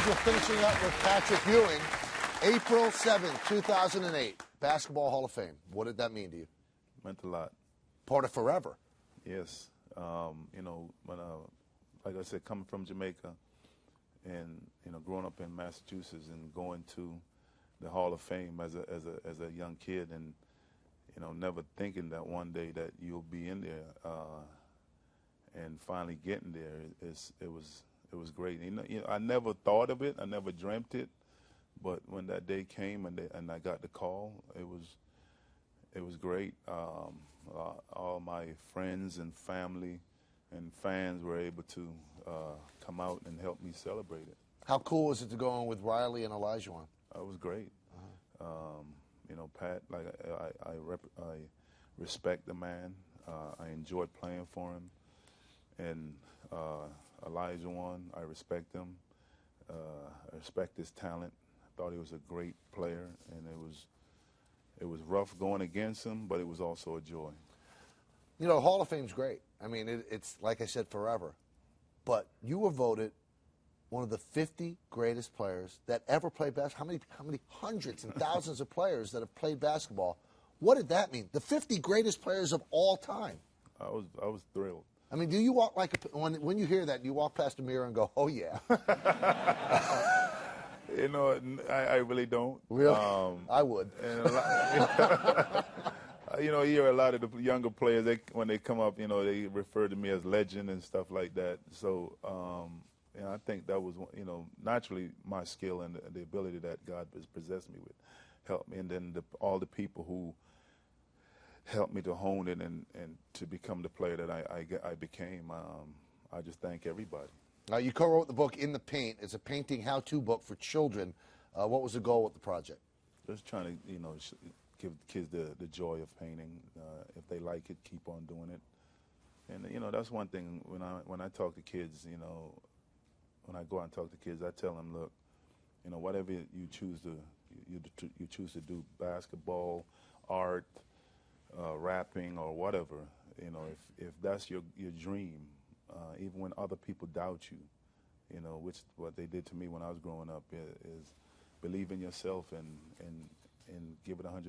we're finishing up with Patrick Ewing. April 7, 2008, Basketball Hall of Fame. What did that mean to you? Meant a lot. Part of forever. Yes. You know, when, like I said, coming from Jamaica and, you know, growing up in Massachusetts and going to the Hall of Fame as a young kid and, you know, never thinking that one day that you'll be in there and finally getting there, it was great. You know, I never thought of it. I never dreamt it. But when that day came and I got the call, it was great. All my friends and family and fans were able to come out and help me celebrate it. How cool was it to go on with Riley and Olajuwon? It was great. You know, Pat, like I respect the man. I enjoyed playing for him. And Olajuwon, I respect him. I respect his talent. I thought he was a great player, and it was rough going against him, but it was also a joy. You know, Hall of Fame's great. I mean, it's like I said, forever. But you were voted one of the 50 greatest players that ever played basketball. How many hundreds and thousands of players that have played basketball? What did that mean? The 50 greatest players of all time. I was thrilled. I mean, do you walk like when you hear that, you walk past a mirror and go, "Oh yeah." You know, I really don't. Really? I would. And you know, you hear a lot of the younger players, when they come up, you know, they refer to me as legend and stuff like that. So, you know, I think that was, you know, naturally my skill and the ability that God has possessed me with helped me. And then all the people who helped me to hone it and to become the player that I became. I just thank everybody. You co-wrote the book In the Paint. It's a painting how-to book for children. What was the goal with the project? Just trying to, you know, give kids the joy of painting. If they like it, keep on doing it. And, you know, that's one thing when I talk to kids, you know, when I go out and talk to kids, I tell them, look, you know, whatever you choose to do, basketball, art, rapping, or whatever, you know, if that's your dream, even when other people doubt you, you know, which what they did to me when I was growing up is believe in yourself and give it 110%.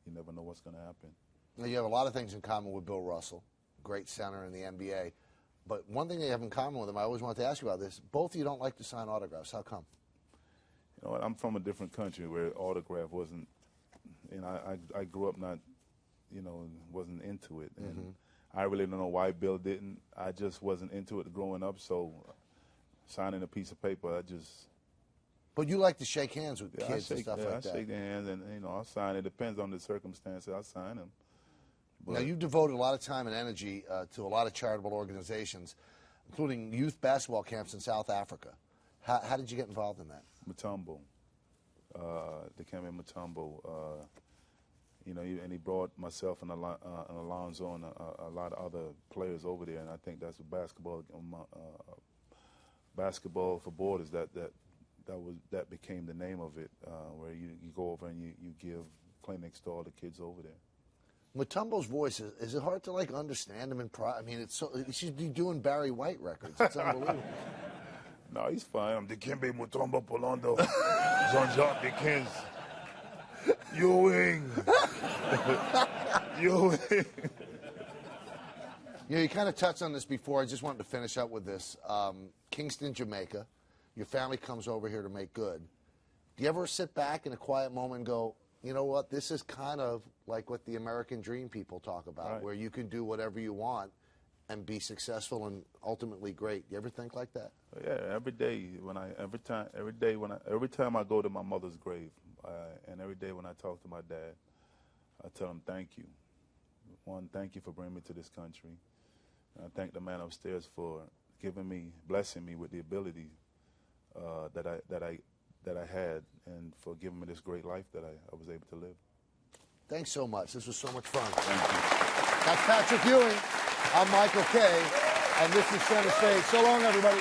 You never know what's going to happen. Now, you have a lot of things in common with Bill Russell, great center in the NBA. But one thing they have in common with him, I always wanted to ask you about this, both of you don't like to sign autographs. How come? You know what, I'm from a different country where autograph wasn't, you know, I grew up not, you know, wasn't into it. And I really don't know why Bill didn't. I just wasn't into it growing up, so signing a piece of paper, I just... But you like to shake hands with kids and stuff like that. I shake their hands, and, you know, I'll sign. It depends on the circumstances. I'll sign them. Now, you've devoted a lot of time and energy to a lot of charitable organizations, including youth basketball camps in South Africa. How did you get involved in that? Mutombo. The camp in Mutombo. You know, and he brought myself and Alonzo and a lot of other players over there, and I think that's basketball for borders. That became the name of it, where you go over and you give clinics to all the kids over there. Mutombo's voice, is it hard to, like, understand him? I mean, it's so, he should be doing Barry White records. It's unbelievable. No, he's fine. I'm Dikembe Mutombo Polondo, Jean-Jacques Dickens, Ewing. Ewing. You know, you kind of touched on this before. I just wanted to finish up with this. Kingston, Jamaica. Your family comes over here to make good. Do you ever sit back in a quiet moment and go, you know what, this is kind of like what the American dream people talk about, right, where you can do whatever you want and be successful and ultimately great. You ever think like that? Yeah, every time I go to my mother's grave, and every day when I talk to my dad, I tell him thank you. One, thank you for bringing me to this country. And I thank the man upstairs for blessing me with the ability that I had, and for giving me this great life that I was able to live. Thanks so much. This was so much fun. Thank you. That's Patrick Ewing. I'm Michael Kay, and this is CenterStage. So long, everybody.